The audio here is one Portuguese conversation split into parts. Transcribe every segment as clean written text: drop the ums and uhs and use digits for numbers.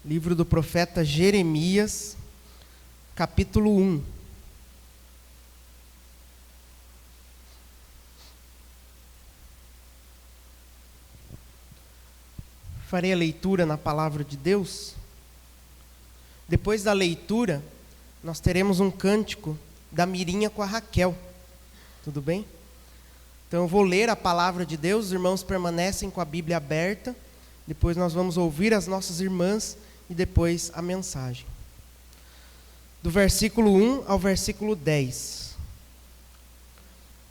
Livro do profeta Jeremias, capítulo 1. Farei a leitura na palavra de Deus. Depois da leitura, nós teremos um cântico da Mirinha com a Raquel. Tudo bem? Então eu vou ler a palavra de Deus, os irmãos permanecem com a Bíblia aberta. Depois nós vamos ouvir as nossas irmãs e depois a mensagem. Do versículo 1 ao versículo 10.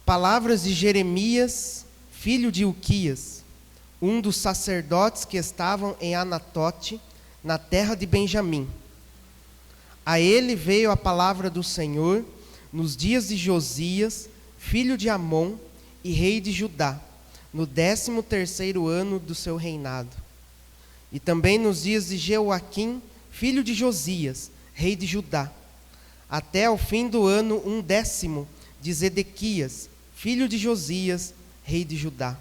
Palavras de Jeremias, filho de Ilquias, um dos sacerdotes que estavam em Anatote, na terra de Benjamim. A ele veio a palavra do Senhor nos dias de Josias, filho de Amon e rei de Judá, no 13º ano do seu reinado. E também nos dias de Jeoaquim, filho de Josias, rei de Judá, até o fim do ano 10º de Zedequias, filho de Josias, rei de Judá,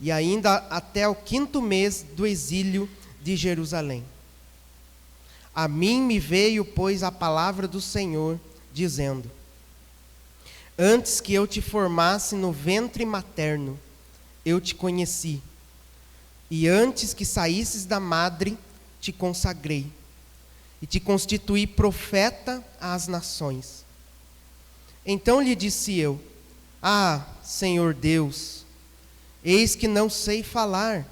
e ainda até o 5º mês do exílio de Jerusalém. A mim me veio, pois, a palavra do Senhor, dizendo: Antes que eu te formasse no ventre materno, eu te conheci. E antes que saísses da madre, te consagrei, e te constituí profeta às nações. Então lhe disse eu: Ah, Senhor Deus, eis que não sei falar,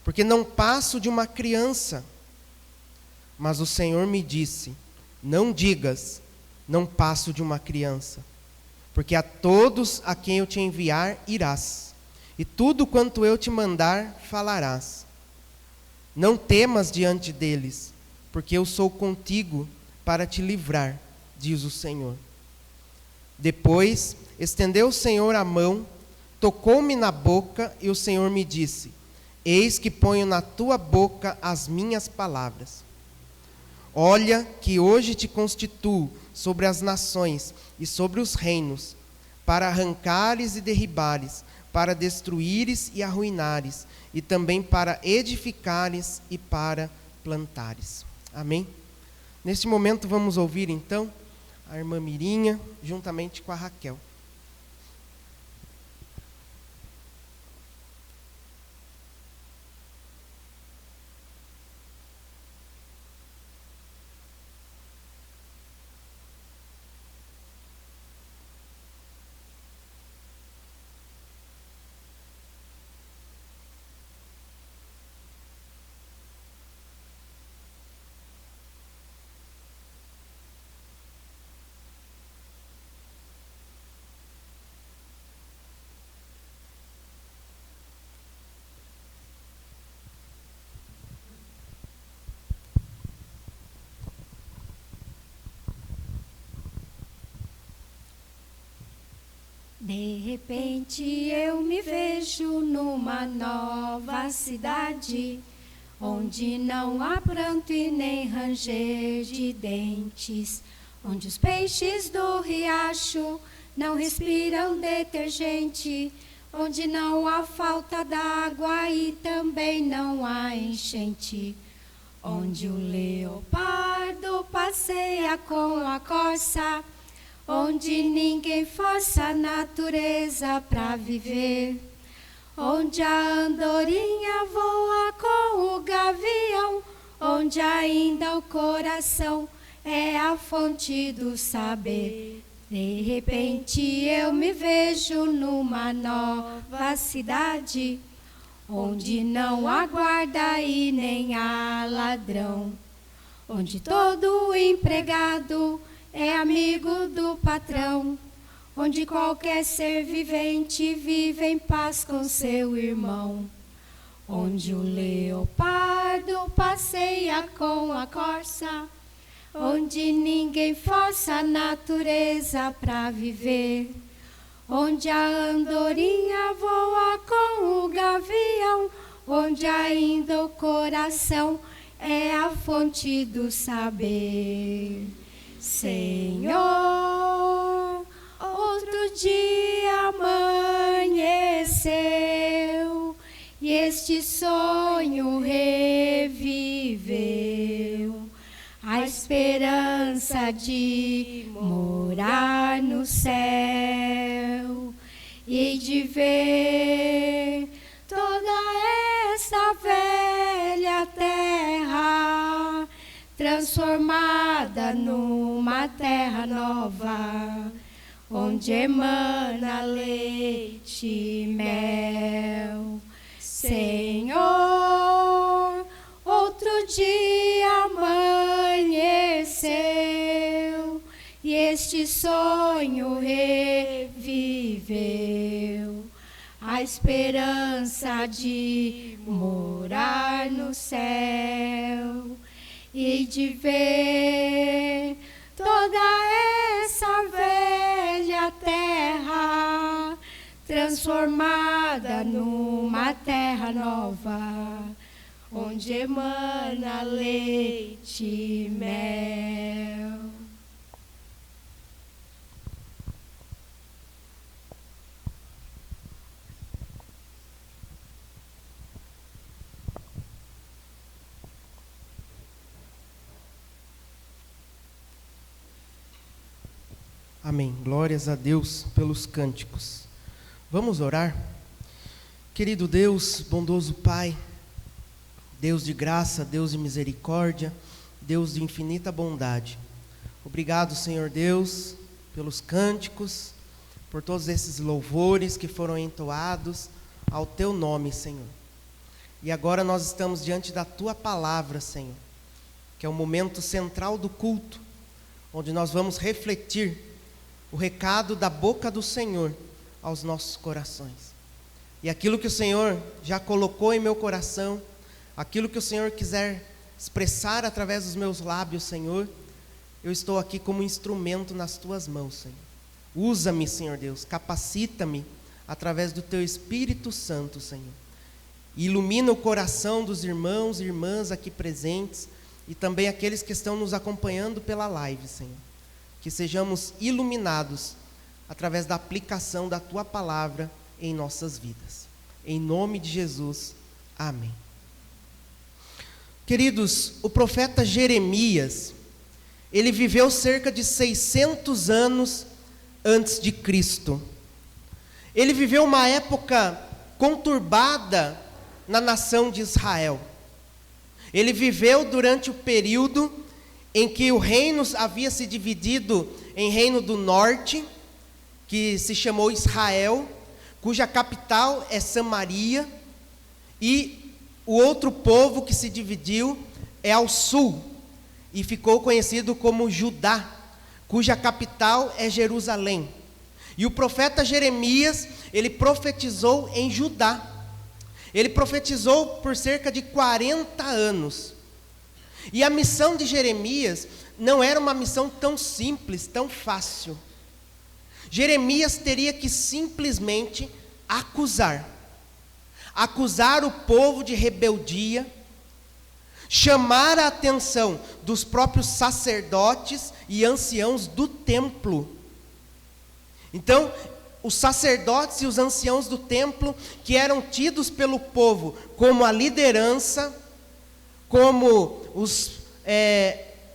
porque não passo de uma criança. Mas o Senhor me disse: Não digas, não passo de uma criança, porque a todos a quem eu te enviar irás. E tudo quanto eu te mandar, falarás. Não temas diante deles, porque eu sou contigo para te livrar, diz o Senhor. Depois, estendeu o Senhor a mão, tocou-me na boca, e o Senhor me disse: Eis que ponho na tua boca as minhas palavras. Olha que hoje te constituo sobre as nações e sobre os reinos, para arrancares e derribares, para destruíres e arruinares, e também para edificares e para plantares. Amém? Neste momento vamos ouvir então a irmã Mirinha, juntamente com a Raquel. De repente eu me vejo numa nova cidade, onde não há pranto e nem ranger de dentes, onde os peixes do riacho não respiram detergente, onde não há falta d'água e também não há enchente, onde o leopardo passeia com a corça, onde ninguém força a natureza para viver, onde a andorinha voa com o gavião, onde ainda o coração é a fonte do saber. De repente eu me vejo numa nova cidade, onde não há guarda e nem há ladrão, onde todo empregado é amigo do patrão, onde qualquer ser vivente vive em paz com seu irmão, onde o leopardo passeia com a corça, onde ninguém força a natureza para viver, onde a andorinha voa com o gavião, onde ainda o coração é a fonte do saber. Senhor, outro dia amanheceu e este sonho reviveu. a esperança de morar no céu e de ver toda essa velha terra transformada numa terra nova, onde emana leite e mel. Senhor, outro dia amanheceu e este sonho reviveu, a esperança de morar no céu e de ver toda essa velha terra transformada numa terra nova, onde emana leite e mel. Amém. Glórias a Deus pelos cânticos. Vamos orar? Querido Deus, bondoso Pai, Deus de graça, Deus de misericórdia, Deus de infinita bondade. Obrigado, Senhor Deus, pelos cânticos, por todos esses louvores que foram entoados ao Teu nome, Senhor. E agora nós estamos diante da Tua palavra, Senhor, que é o momento central do culto, onde nós vamos refletir o recado da boca do Senhor aos nossos corações. E aquilo que o Senhor já colocou em meu coração, aquilo que o Senhor quiser expressar através dos meus lábios, Senhor, eu estou aqui como instrumento nas Tuas mãos, Senhor. Usa-me, Senhor Deus, capacita-me através do Teu Espírito Santo, Senhor. E ilumina o coração dos irmãos e irmãs aqui presentes e também aqueles que estão nos acompanhando pela live, Senhor. Que sejamos iluminados através da aplicação da Tua palavra em nossas vidas. Em nome de Jesus, amém. Queridos, o profeta Jeremias, ele viveu cerca de 600 anos antes de Cristo. Ele viveu uma época conturbada na nação de Israel. Ele viveu durante o período em que o reino havia se dividido em reino do norte, que se chamou Israel, cuja capital é Samaria, e o outro povo que se dividiu é ao sul, e ficou conhecido como Judá, cuja capital é Jerusalém. E o profeta Jeremias, ele profetizou em Judá. Ele profetizou por cerca de 40 anos. E a missão de Jeremias não era uma missão tão simples, tão fácil. Jeremias teria que simplesmente acusar o povo de rebeldia, chamar a atenção dos próprios sacerdotes e anciãos do templo. Então, os sacerdotes e os anciãos do templo, que eram tidos pelo povo como a liderança, como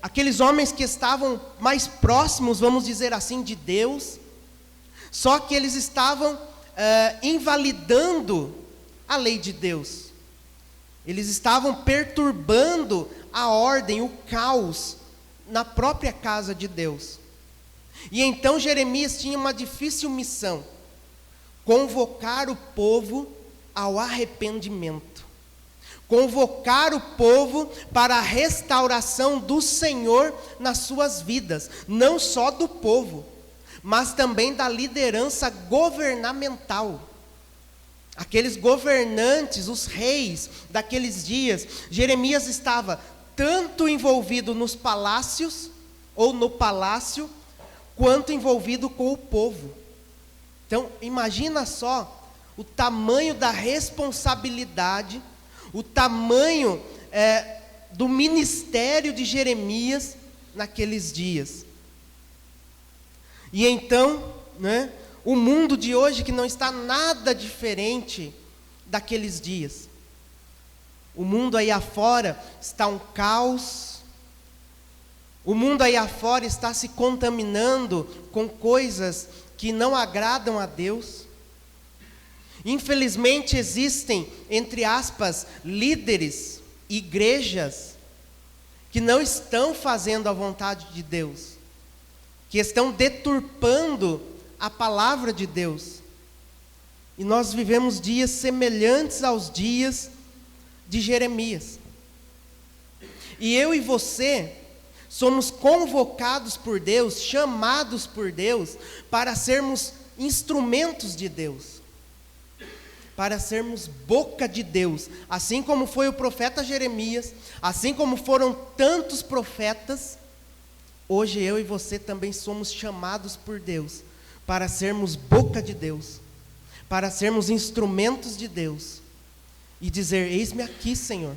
aqueles homens que estavam mais próximos, vamos dizer assim, de Deus, só que eles estavam invalidando a lei de Deus. Eles estavam perturbando a ordem, o caos na própria casa de Deus. E então Jeremias tinha uma difícil missão: convocar o povo ao arrependimento, convocar o povo para a restauração do Senhor nas suas vidas, não só do povo, mas também da liderança governamental. Aqueles governantes, os reis daqueles dias, Jeremias estava tanto envolvido nos palácios, ou no palácio, quanto envolvido com o povo. Então, imagina só o tamanho da responsabilidade, o tamanho do ministério de Jeremias naqueles dias. E então, o mundo de hoje, que não está nada diferente daqueles dias. O mundo aí afora está um caos, O mundo aí afora está se contaminando com coisas que não agradam a Deus. Infelizmente existem, entre aspas, líderes, igrejas, que não estão fazendo a vontade de Deus, que estão deturpando a palavra de Deus. E nós vivemos dias semelhantes aos dias de Jeremias. E eu e você somos convocados por Deus, chamados por Deus, para sermos instrumentos de Deus, para sermos boca de Deus, assim como foi o profeta Jeremias, assim como foram tantos profetas. Hoje eu e você também somos chamados por Deus, para sermos boca de Deus, para sermos instrumentos de Deus, e dizer: eis-me aqui, Senhor,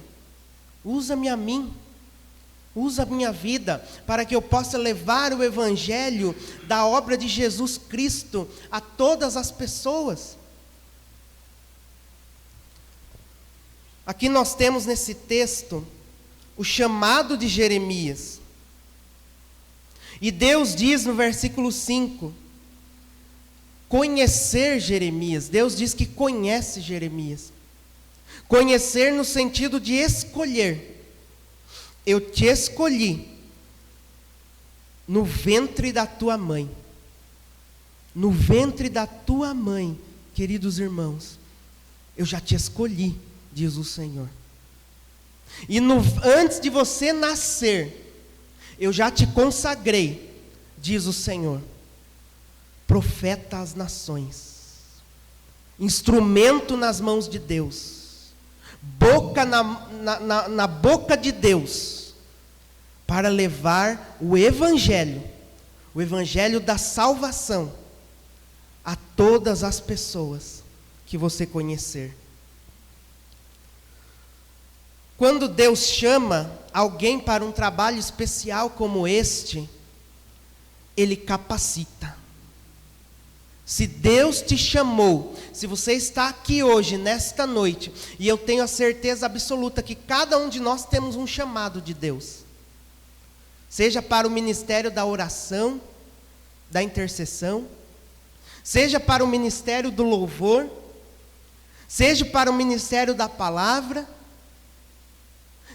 usa-me a mim, usa a minha vida, para que eu possa levar o Evangelho da obra de Jesus Cristo a todas as pessoas. Aqui nós temos nesse texto o chamado de Jeremias. E Deus diz no versículo 5, conhecer Jeremias. Deus diz que conhece Jeremias. Conhecer no sentido de escolher. Eu te escolhi no ventre da tua mãe. No ventre da tua mãe, queridos irmãos, eu já te escolhi, diz o Senhor. E antes de você nascer, eu já te consagrei, diz o Senhor, profeta às nações, instrumento nas mãos de Deus, boca na boca de Deus, para levar o Evangelho da salvação, a todas as pessoas que você conhecer. Quando Deus chama alguém para um trabalho especial como este, Ele capacita. Se Deus te chamou, se você está aqui hoje, nesta noite, e eu tenho a certeza absoluta que cada um de nós temos um chamado de Deus, seja para o ministério da oração, da intercessão, seja para o ministério do louvor, seja para o ministério da palavra,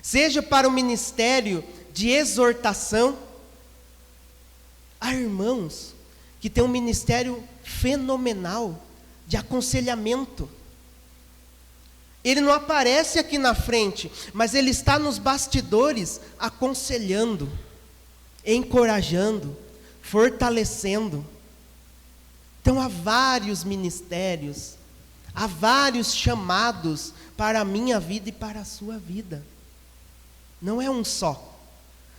seja para o ministério de exortação. Há irmãos que têm um ministério fenomenal de aconselhamento. Ele não aparece aqui na frente, mas ele está nos bastidores aconselhando, encorajando, fortalecendo. Então há vários ministérios, há vários chamados para a minha vida e para a sua vida. Não é um só.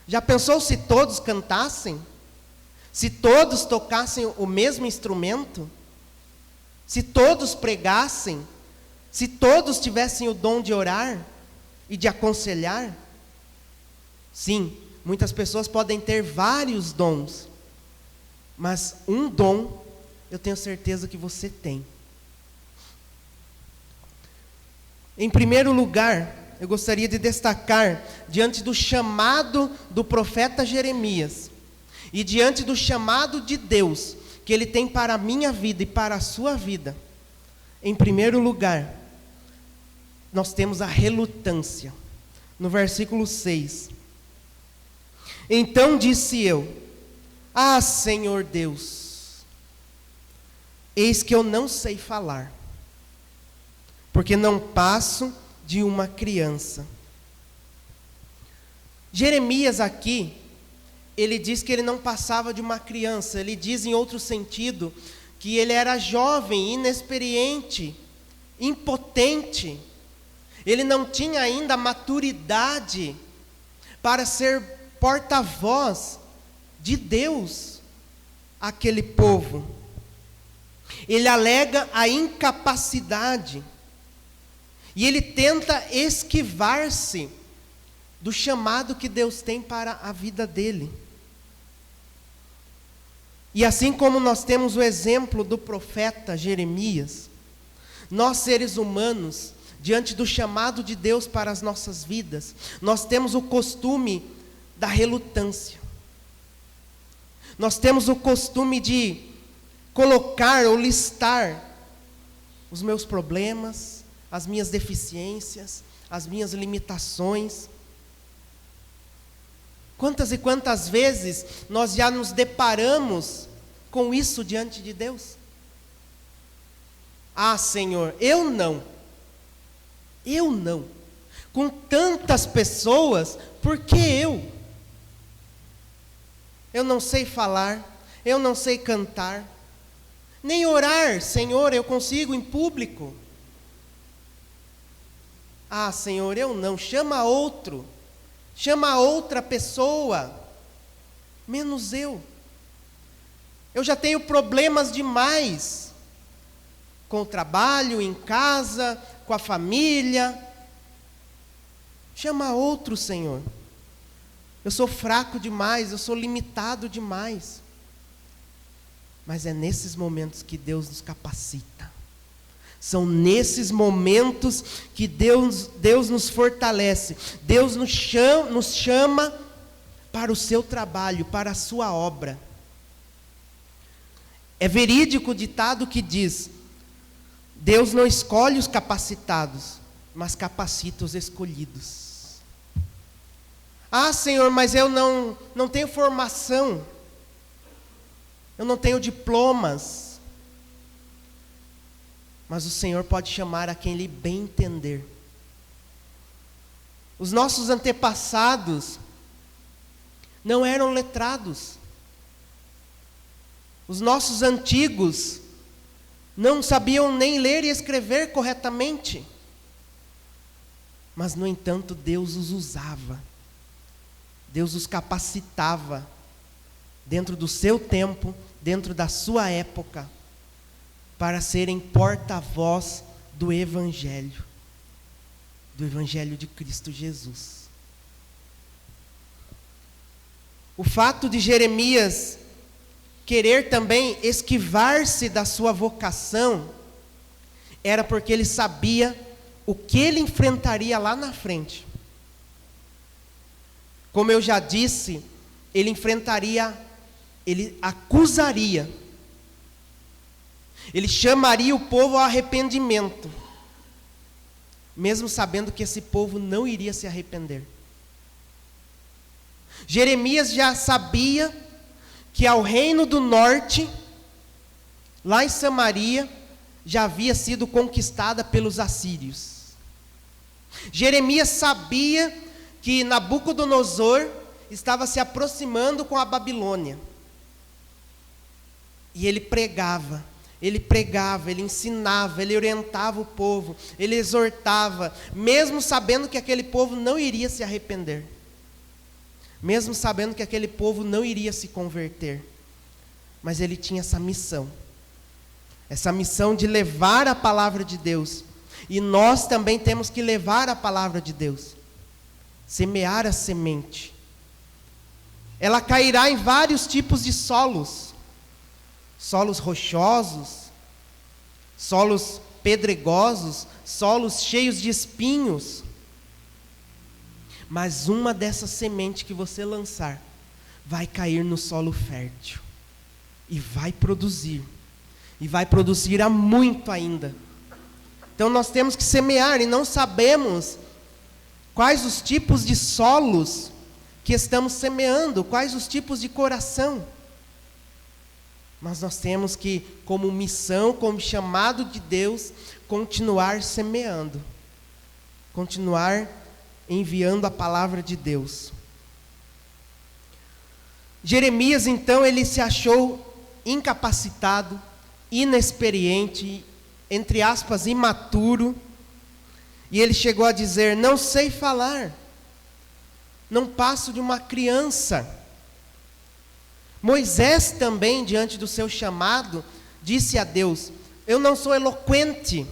Já pensou se todos cantassem? Se todos tocassem o mesmo instrumento? Se todos pregassem? Se todos tivessem o dom de orar e de aconselhar? Sim, muitas pessoas podem ter vários dons, mas um dom eu tenho certeza que você tem. Em primeiro lugar, eu gostaria de destacar, diante do chamado do profeta Jeremias, e diante do chamado de Deus, que Ele tem para a minha vida e para a sua vida, em primeiro lugar, nós temos a relutância. No versículo 6. Então disse eu: ah, Senhor Deus, eis que eu não sei falar, porque não passo de uma criança. Jeremias aqui, ele diz que ele não passava de uma criança. Ele diz em outro sentido que ele era jovem, inexperiente, impotente. Ele não tinha ainda maturidade para ser porta-voz de Deus àquele povo. Ele alega a incapacidade e ele tenta esquivar-se do chamado que Deus tem para a vida dele. E assim como nós temos o exemplo do profeta Jeremias, nós seres humanos, diante do chamado de Deus para as nossas vidas, nós temos o costume da relutância. Nós temos o costume de colocar ou listar os meus problemas, as minhas deficiências, as minhas limitações. Quantas e quantas vezes nós já nos deparamos com isso diante de Deus? Ah, Senhor, eu não. Com tantas pessoas, por que eu? Eu não sei falar, eu não sei cantar, nem orar, Senhor, eu consigo em público. Ah, Senhor, eu não, chama outro, chama outra pessoa, menos eu. Eu já tenho problemas demais, com o trabalho, em casa, com a família. Chama outro, Senhor. Eu sou fraco demais, eu sou limitado demais. Mas é nesses momentos que Deus nos capacita. São nesses momentos que Deus nos fortalece. Deus nos chama para o seu trabalho, para a sua obra. É verídico o ditado que diz: Deus não escolhe os capacitados, mas capacita os escolhidos. Ah, Senhor, mas eu não tenho formação, eu não tenho diplomas. Mas o Senhor pode chamar a quem lhe bem entender. Os nossos antepassados não eram letrados. Os nossos antigos não sabiam nem ler e escrever corretamente. Mas, no entanto, Deus os usava. Deus os capacitava, dentro do seu tempo, dentro da sua época, para serem porta-voz do Evangelho de Cristo Jesus. O fato de Jeremias querer também esquivar-se da sua vocação, era porque ele sabia o que ele enfrentaria lá na frente. Como eu já disse, ele acusaria, ele chamaria o povo ao arrependimento, mesmo sabendo que esse povo não iria se arrepender. Jeremias já sabia que ao reino do norte, lá em Samaria, já havia sido conquistada pelos assírios. Jeremias sabia que Nabucodonosor estava se aproximando com a Babilônia. E ele pregava, ele ensinava, ele orientava o povo, ele exortava, mesmo sabendo que aquele povo não iria se arrepender, mesmo sabendo que aquele povo não iria se converter. Mas ele tinha essa missão de levar a palavra de Deus. E nós também temos que levar a palavra de Deus. Semear a semente. Ela cairá em vários tipos de solos. Solos rochosos, solos pedregosos, solos cheios de espinhos. Mas uma dessas sementes que você lançar vai cair no solo fértil e vai produzir há muito ainda. Então nós temos que semear e não sabemos quais os tipos de solos que estamos semeando, quais os tipos de coração. Mas nós temos que, como missão, como chamado de Deus, continuar semeando, continuar enviando a palavra de Deus. Jeremias, então, ele se achou incapacitado, inexperiente, entre aspas, imaturo, e ele chegou a dizer: não sei falar, não passo de uma criança. Moisés também, diante do seu chamado, disse a Deus: eu não sou eloquente.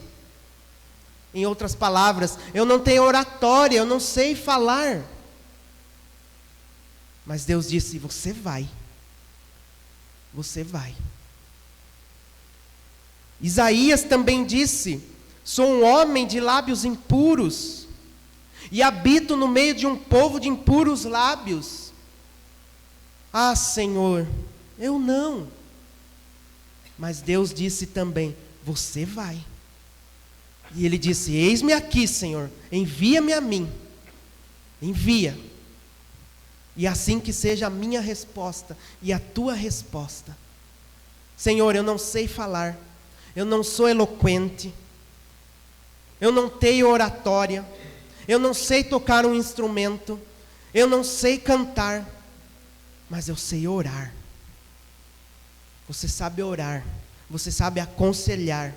Em outras palavras, eu não tenho oratória, eu não sei falar. Mas Deus disse: você vai. Isaías também disse: sou um homem de lábios impuros, e habito no meio de um povo de impuros lábios. Ah, Senhor, eu não. Mas Deus disse também, você vai. E ele disse, eis-me aqui, Senhor, envia-me a mim. Envia. E assim que seja a minha resposta e a tua resposta. Senhor, eu não sei falar, eu não sou eloquente, eu não tenho oratória, eu não sei tocar um instrumento, eu não sei cantar, mas eu sei orar. Você sabe orar, você sabe aconselhar.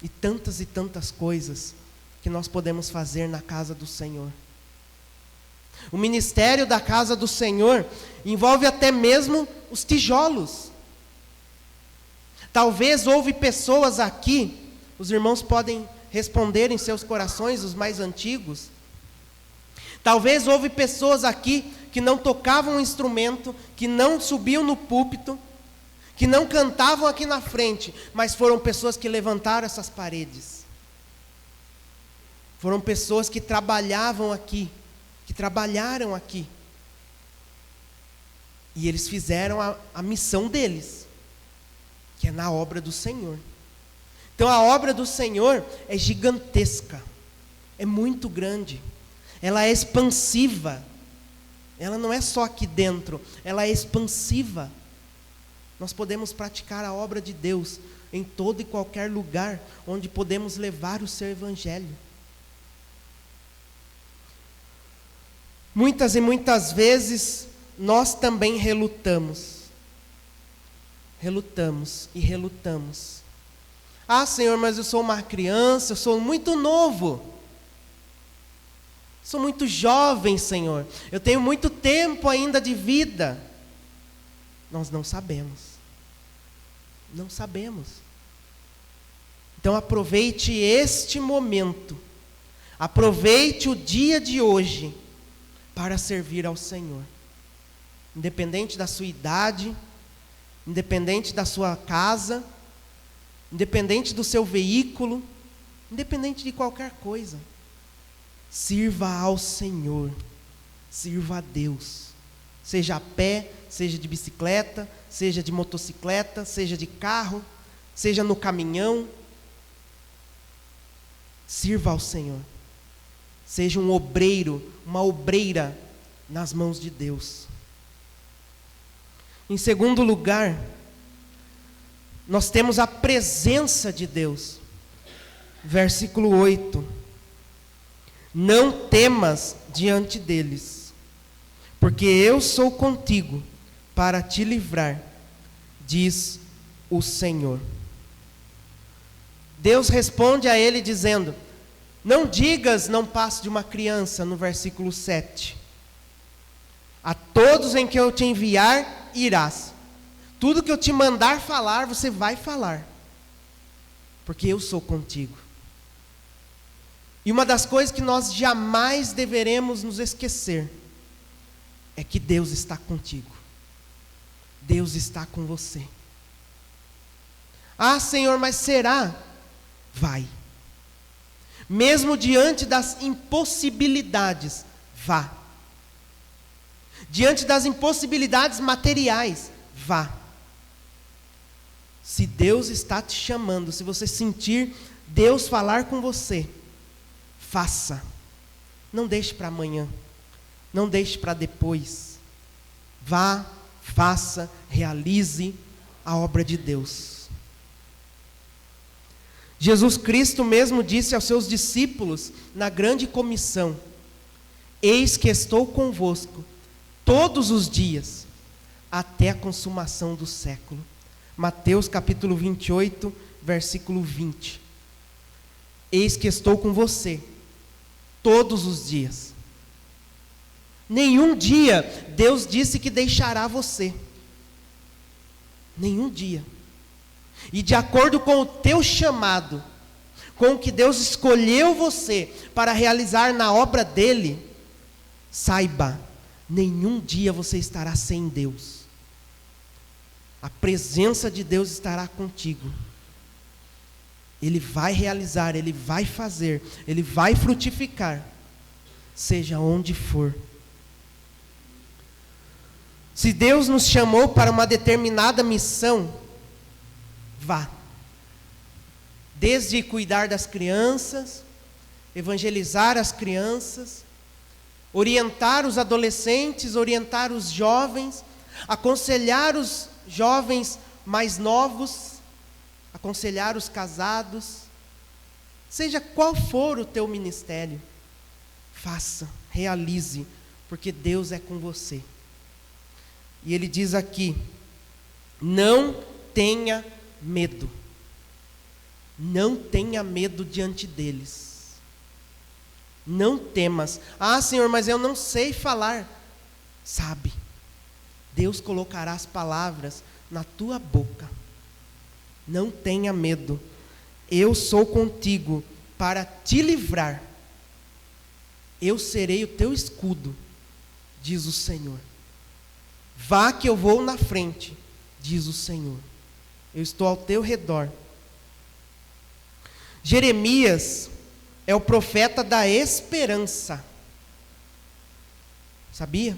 E tantas coisas que nós podemos fazer na casa do Senhor. O ministério da casa do Senhor envolve até mesmo os tijolos. Talvez houve pessoas aqui, os irmãos podem responder em seus corações, os mais antigos. Talvez houve pessoas aqui que não tocavam um instrumento, que não subiam no púlpito, que não cantavam aqui na frente, mas foram pessoas que levantaram essas paredes. Foram pessoas que trabalhavam aqui, que trabalharam aqui. E eles fizeram a missão deles, que é na obra do Senhor. Então a obra do Senhor é gigantesca, é muito grande, ela é expansiva, ela não é só aqui dentro, ela é expansiva. Nós podemos praticar a obra de Deus em todo e qualquer lugar onde podemos levar o seu evangelho. Muitas e muitas vezes nós também relutamos. Relutamos e relutamos. Ah, Senhor, mas eu sou uma criança, eu sou muito novo. Sou muito jovem, Senhor. Eu tenho muito tempo ainda de vida. Nós não sabemos. Não sabemos. Então aproveite este momento. Aproveite o dia de hoje para servir ao Senhor. Independente da sua idade, independente da sua casa, independente do seu veículo, independente de qualquer coisa. Sirva ao Senhor, sirva a Deus. Seja a pé, seja de bicicleta, seja de motocicleta, seja de carro, seja no caminhão. Sirva ao Senhor. Seja um obreiro, uma obreira nas mãos de Deus. Em segundo lugar, nós temos a presença de Deus. Versículo 8. Não temas diante deles, porque eu sou contigo para te livrar, diz o Senhor. Deus responde a ele dizendo, não digas, não passe de uma criança, no versículo 7. A todos em que eu te enviar, irás. Tudo que eu te mandar falar, você vai falar, porque eu sou contigo. E uma das coisas que nós jamais deveremos nos esquecer, é que Deus está contigo. Deus está com você. Ah, Senhor, mas será? Vai. Mesmo diante das impossibilidades, vá. Diante das impossibilidades materiais, vá. Se Deus está te chamando, se você sentir Deus falar com você, faça. Não deixe para amanhã. Não deixe para depois. Vá, faça, realize a obra de Deus. Jesus Cristo mesmo disse aos seus discípulos na grande comissão: eis que estou convosco todos os dias, até a consumação do século. Mateus capítulo 28, versículo 20. Eis que estou com você todos os dias. Nenhum dia Deus disse que deixará você. Nenhum dia. E de acordo com o teu chamado, com o que Deus escolheu você para realizar na obra dele, saiba, nenhum dia você estará sem Deus. A presença de Deus estará contigo. Ele vai realizar, Ele vai fazer, Ele vai frutificar, seja onde for. Se Deus nos chamou para uma determinada missão, vá. Desde cuidar das crianças, evangelizar as crianças, orientar os adolescentes, orientar os jovens, aconselhar os jovens mais novos, aconselhar os casados. Seja qual for o teu ministério, faça, realize, porque Deus é com você. E ele diz aqui: não tenha medo. Não tenha medo diante deles. Não temas. Ah, Senhor, mas eu não sei falar. Sabe, Deus colocará as palavras na tua boca. Não tenha medo. Eu sou contigo para te livrar. Eu serei o teu escudo, diz o Senhor. Vá que eu vou na frente, diz o Senhor. Eu estou ao teu redor. Jeremias é o profeta da esperança. Sabia?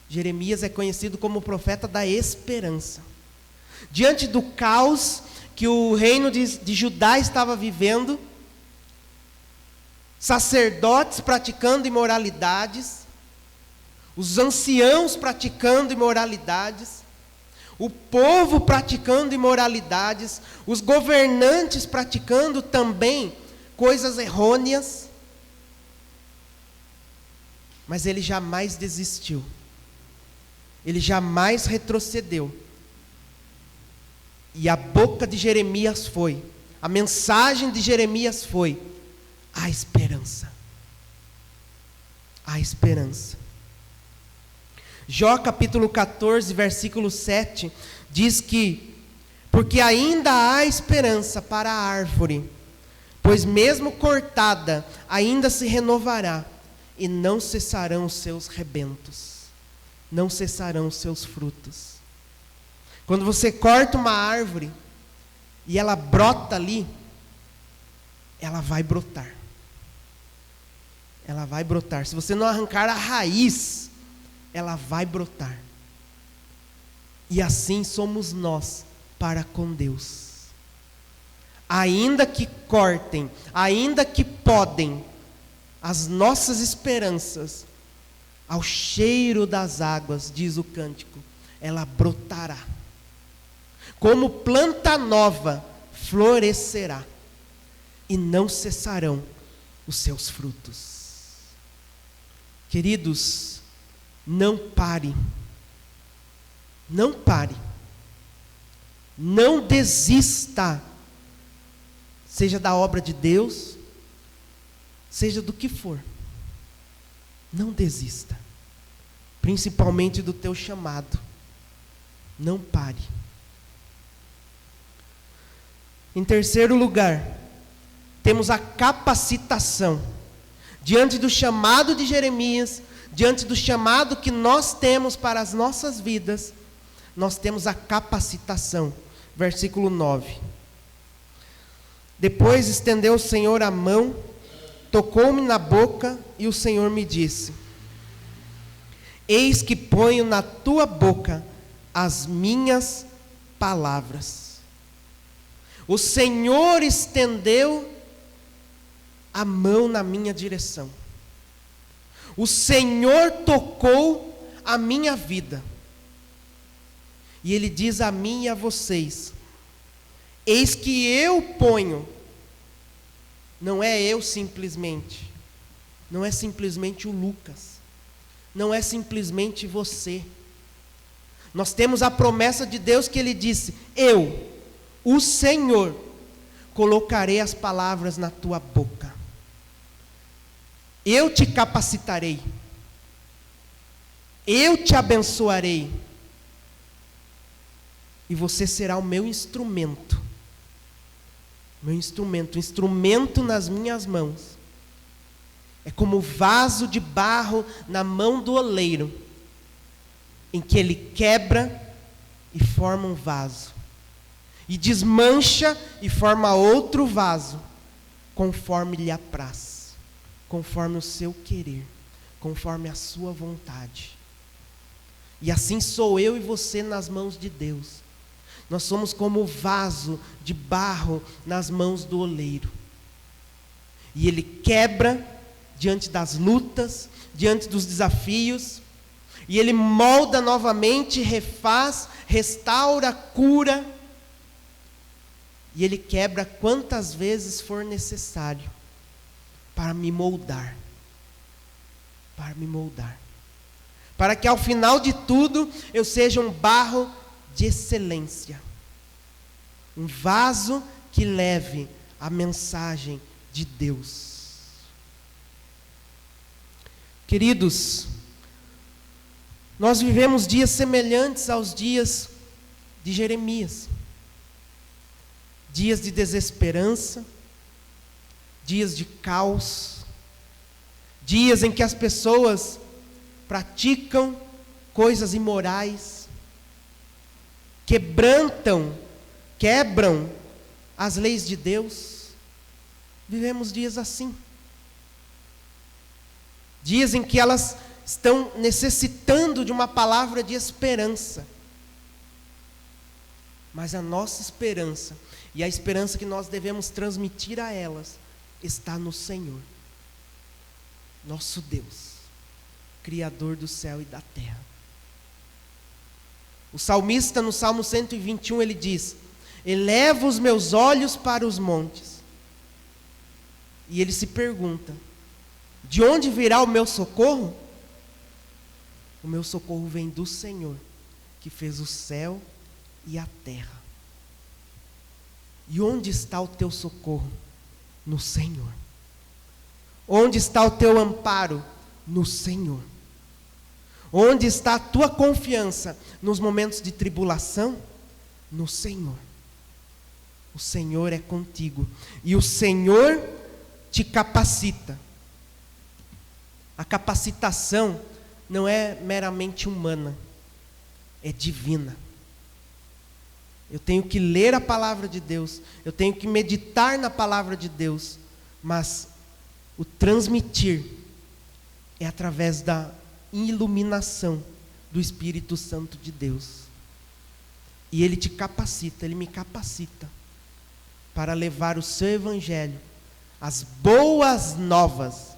Jeremias é conhecido como o profeta da esperança. Diante do caos que o reino de Judá estava vivendo, sacerdotes praticando imoralidades, os anciãos praticando imoralidades, o povo praticando imoralidades, os governantes praticando também coisas errôneas, mas ele jamais desistiu, ele jamais retrocedeu. E a boca de Jeremias foi, a mensagem de Jeremias foi: a esperança. A esperança. Jó capítulo 14, versículo 7, diz que: porque ainda há esperança para a árvore, pois mesmo cortada, ainda se renovará, e não cessarão os seus rebentos, não cessarão os seus frutos. Quando você corta uma árvore, e ela brota ali, ela vai brotar. Ela vai brotar. Se você não arrancar a raiz, ela vai brotar. E assim somos nós para com Deus. Ainda que cortem, ainda que podem, as nossas esperanças, ao cheiro das águas, diz o cântico, ela brotará. Como planta nova, florescerá, e não cessarão os seus frutos. Queridos, não pare, não pare, não desista, seja da obra de Deus, seja do que for, não desista, principalmente do teu chamado, não pare. Em terceiro lugar, temos a capacitação. Diante do chamado de Jeremias, diante do chamado que nós temos para as nossas vidas, nós temos a capacitação. Versículo 9. Depois estendeu o Senhor a mão, tocou-me na boca, e o Senhor me disse: eis que ponho na tua boca as minhas palavras. O Senhor estendeu a mão na minha direção. O Senhor tocou a minha vida. E Ele diz a mim e a vocês: eis que eu ponho. Não é eu simplesmente. Não é simplesmente o Lucas. Não é simplesmente você. Nós temos a promessa de Deus que Ele disse: eu, o Senhor, colocarei as palavras na tua boca. Eu te capacitarei. Eu te abençoarei. E você será o meu instrumento. Meu instrumento, instrumento nas minhas mãos. É como vaso de barro na mão do oleiro, em que ele quebra e forma um vaso. E desmancha e forma outro vaso, conforme lhe apraz, conforme o seu querer, conforme a sua vontade. E assim sou eu e você nas mãos de Deus. Nós somos como o vaso de barro nas mãos do oleiro. E Ele quebra diante das lutas, diante dos desafios, e Ele molda novamente, refaz, restaura, cura, e Ele quebra quantas vezes for necessário para me moldar, para que ao final de tudo eu seja um barro de excelência, um vaso que leve a mensagem de Deus. Queridos, nós vivemos dias semelhantes aos dias de Jeremias, dias de desesperança, dias de caos, dias em que as pessoas praticam coisas imorais, quebram as leis de Deus. Vivemos dias assim, dias em que elas estão necessitando de uma palavra de esperança, mas a nossa esperança, e a esperança que nós devemos transmitir a elas, está no Senhor, nosso Deus, Criador do céu e da terra. O salmista no Salmo 121 ele diz: eleva os meus olhos para os montes. E ele se pergunta: de onde virá o meu socorro? O meu socorro vem do Senhor, que fez o céu e a terra. E onde está o teu socorro? No Senhor. Onde está o teu amparo? No Senhor. Onde está a tua confiança nos momentos de tribulação? No Senhor. O Senhor é contigo e o Senhor te capacita. A capacitação não é meramente humana, é divina. Eu tenho que ler a palavra de Deus, eu tenho que meditar na palavra de Deus, mas o transmitir é através da iluminação do Espírito Santo de Deus. E Ele te capacita, Ele me capacita para levar o seu evangelho, as boas novas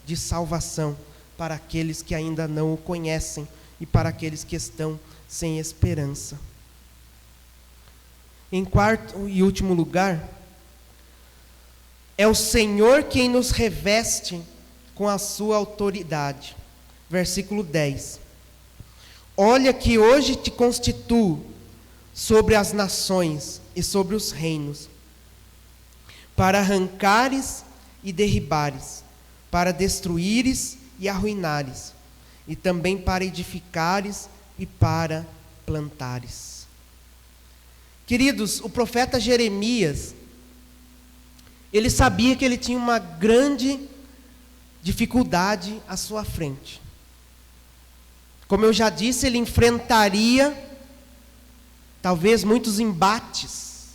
de salvação para aqueles que ainda não o conhecem e para aqueles que estão sem esperança. Em quarto e último lugar, é o Senhor quem nos reveste com a sua autoridade. Versículo 10. Olha que hoje te constituo sobre as nações e sobre os reinos, para arrancares e derribares, para destruíres e arruinares, e também para edificares e para plantares. Queridos, o profeta Jeremias, ele sabia que ele tinha uma grande dificuldade à sua frente. Como eu já disse, ele enfrentaria talvez muitos embates.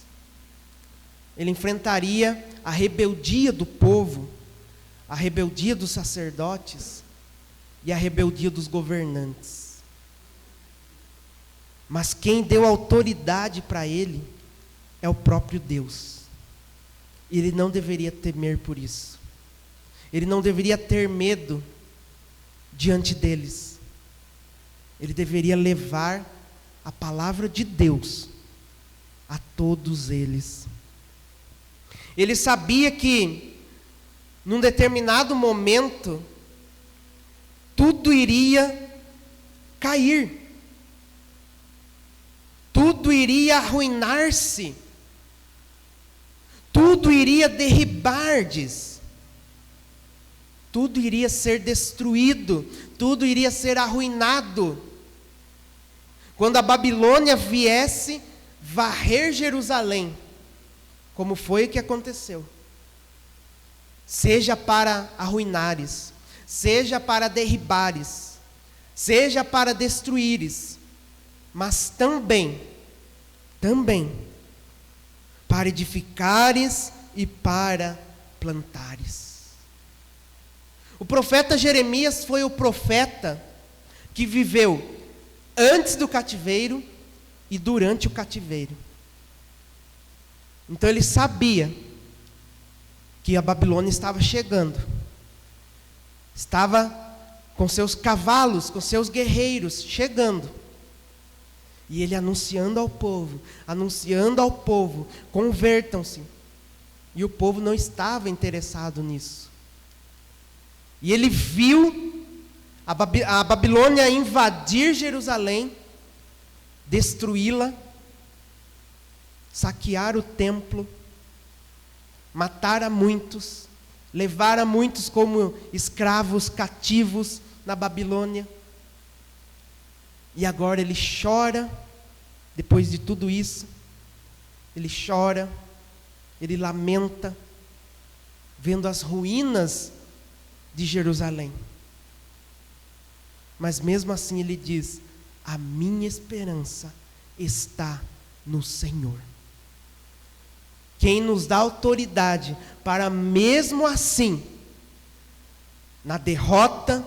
Ele enfrentaria a rebeldia do povo, a rebeldia dos sacerdotes e a rebeldia dos governantes. Mas quem deu autoridade para ele é o próprio Deus. Ele não deveria temer por isso. Ele não deveria ter medo diante deles. Ele deveria levar a palavra de Deus a todos eles. Ele sabia que, num determinado momento, tudo iria cair. Tudo iria arruinar-se. Tudo iria derribar-se. Tudo iria ser destruído. Tudo iria ser arruinado. Quando a Babilônia viesse varrer Jerusalém, como foi o que aconteceu. Seja para arruinares, seja para derribares, seja para destruíres, mas também para edificares e para plantares. O profeta Jeremias foi o profeta que viveu antes do cativeiro e durante o cativeiro. Então ele sabia que a Babilônia estava chegando. Estava com seus cavalos, com seus guerreiros chegando. E ele anunciando ao povo, convertam-se. E o povo não estava interessado nisso. E ele viu a Babilônia invadir Jerusalém, destruí-la, saquear o templo, matar a muitos, levar a muitos como escravos cativos na Babilônia. E agora ele chora, depois de tudo isso, ele chora, ele lamenta, vendo as ruínas de Jerusalém. Mas mesmo assim ele diz: a minha esperança está no Senhor. Quem nos dá autoridade para mesmo assim, na derrota,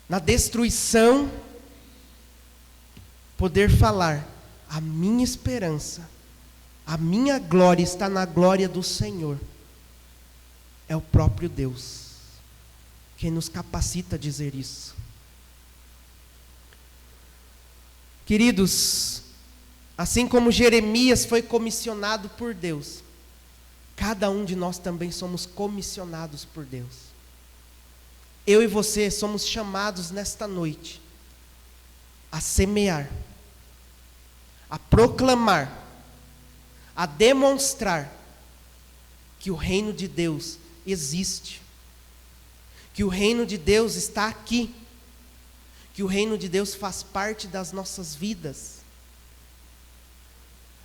na destruição, poder falar: a minha esperança, a minha glória está na glória do Senhor. É o próprio Deus quem nos capacita a dizer isso. Queridos, assim como Jeremias foi comissionado por Deus, cada um de nós também somos comissionados por Deus. Eu e você somos chamados nesta noite a semear, a proclamar, a demonstrar que o reino de Deus existe, que o reino de Deus está aqui, que o reino de Deus faz parte das nossas vidas.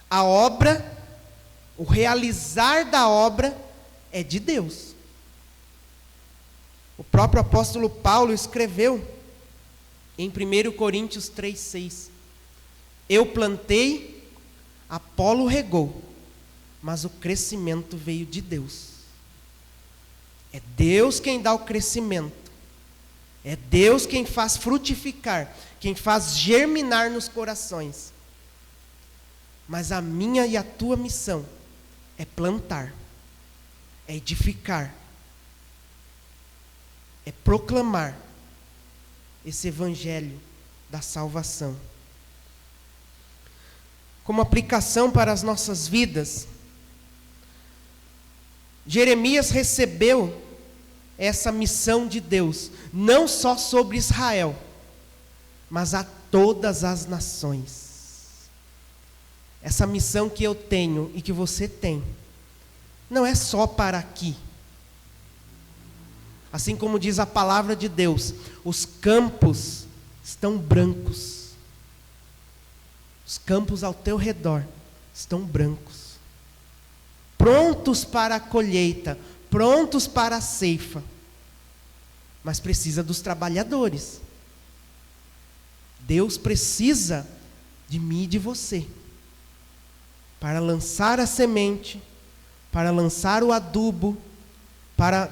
A obra, o realizar da obra é de Deus. O próprio apóstolo Paulo escreveu em 1 Coríntios 3,6: eu plantei, Apolo regou, mas o crescimento veio de Deus. É Deus quem dá o crescimento. É Deus quem faz frutificar, quem faz germinar nos corações. Mas a minha e a tua missão é plantar, é edificar, é proclamar esse evangelho da salvação. Como aplicação para as nossas vidas, Jeremias recebeu essa missão de Deus, não só sobre Israel, mas a todas as nações. Essa missão que eu tenho e que você tem, não é só para aqui. Assim como diz a palavra de Deus, os campos estão brancos. Os campos ao teu redor estão brancos, prontos para a colheita, prontos para a ceifa. Mas precisa dos trabalhadores. Deus precisa de mim e de você, para lançar a semente, para lançar o adubo, para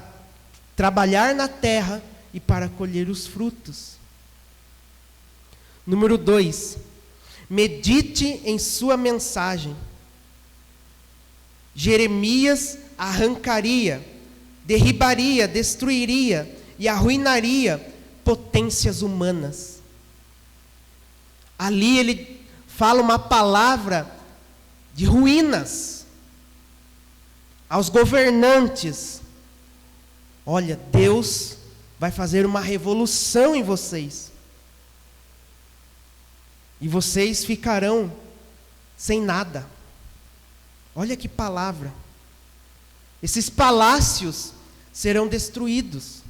trabalhar na terra e para colher os frutos. Número 2, medite em sua mensagem. Jeremias arrancaria, derribaria, destruiria e arruinaria potências humanas. Ali ele fala uma palavra de ruínas aos governantes. Olha, Deus vai fazer uma revolução em vocês. E vocês ficarão sem nada. Olha que palavra. Esses palácios serão destruídos.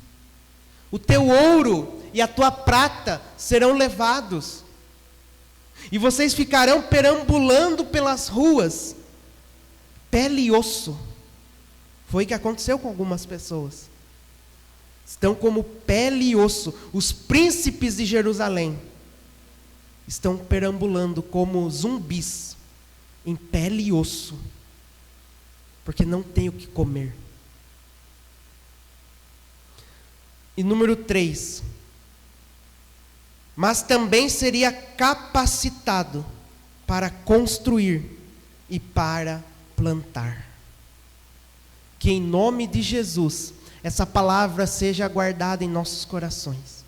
O teu ouro e a tua prata serão levados. E vocês ficarão perambulando pelas ruas, pele e osso. Foi o que aconteceu com algumas pessoas. Estão como pele e osso. Os príncipes de Jerusalém estão perambulando como zumbis, em pele e osso, porque não tem o que comer. E número 3, mas também seria capacitado para construir e para plantar. Que em nome de Jesus, essa palavra seja guardada em nossos corações.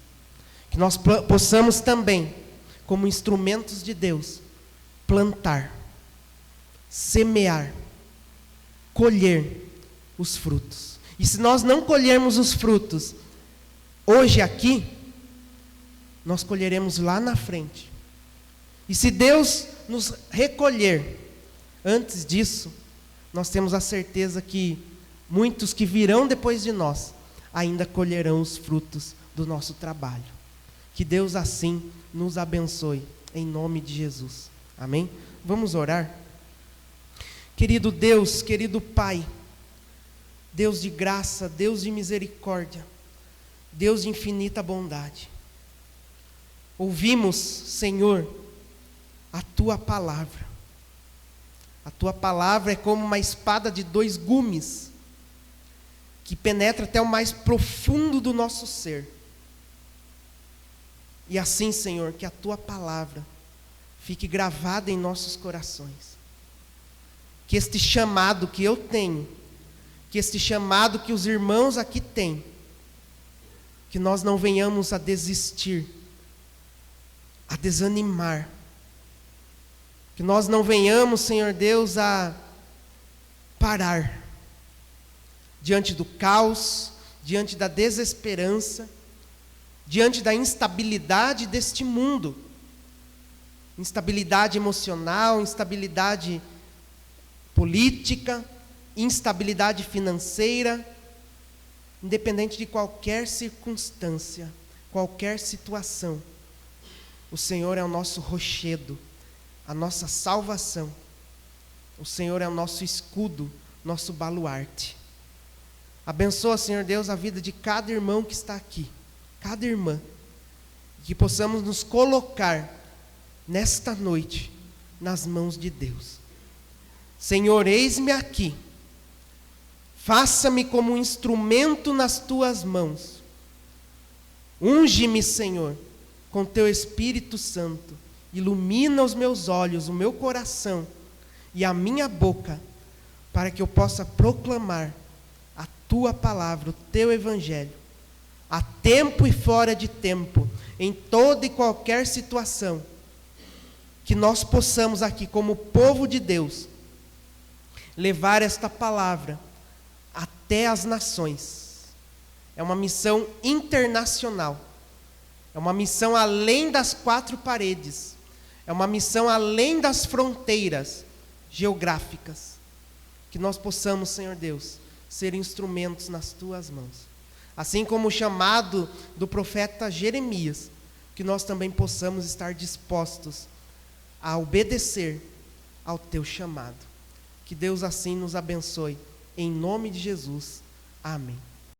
Que nós possamos também, como instrumentos de Deus, plantar, semear, colher os frutos. E se nós não colhermos os frutos hoje aqui, nós colheremos lá na frente. E se Deus nos recolher antes disso, nós temos a certeza que muitos que virão depois de nós ainda colherão os frutos do nosso trabalho. Que Deus assim nos abençoe, em nome de Jesus. Amém? Vamos orar? Querido Deus, querido Pai, Deus de graça, Deus de misericórdia, Deus de infinita bondade, ouvimos, Senhor, a Tua palavra. A Tua palavra é como uma espada de 2 gumes, que penetra até o mais profundo do nosso ser. E assim, Senhor, que a Tua palavra fique gravada em nossos corações. Que este chamado que eu tenho, que este chamado que os irmãos aqui têm, que nós não venhamos a desistir, a desanimar, que nós não venhamos, Senhor Deus, a parar diante do caos, diante da desesperança, diante da instabilidade deste mundo, instabilidade emocional, instabilidade política, instabilidade financeira, independente de qualquer circunstância, qualquer situação, o Senhor é o nosso rochedo, a nossa salvação. O Senhor é o nosso escudo, nosso baluarte. Abençoa, Senhor Deus, a vida de cada irmão que está aqui, cada irmã, que possamos nos colocar nesta noite nas mãos de Deus. Senhor, eis-me aqui, faça-me como um instrumento nas Tuas mãos. Unge-me, Senhor, com Teu Espírito Santo, ilumina os meus olhos, o meu coração e a minha boca, para que eu possa proclamar a Tua palavra, o Teu Evangelho, a tempo e fora de tempo, em toda e qualquer situação, que nós possamos aqui, como povo de Deus, levar esta palavra até as nações. É uma missão internacional, é uma missão além das 4 paredes, é uma missão além das fronteiras geográficas. Que nós possamos, Senhor Deus, ser instrumentos nas Tuas mãos. Assim como o chamado do profeta Jeremias, que nós também possamos estar dispostos a obedecer ao Teu chamado. Que Deus assim nos abençoe. Em nome de Jesus. Amém.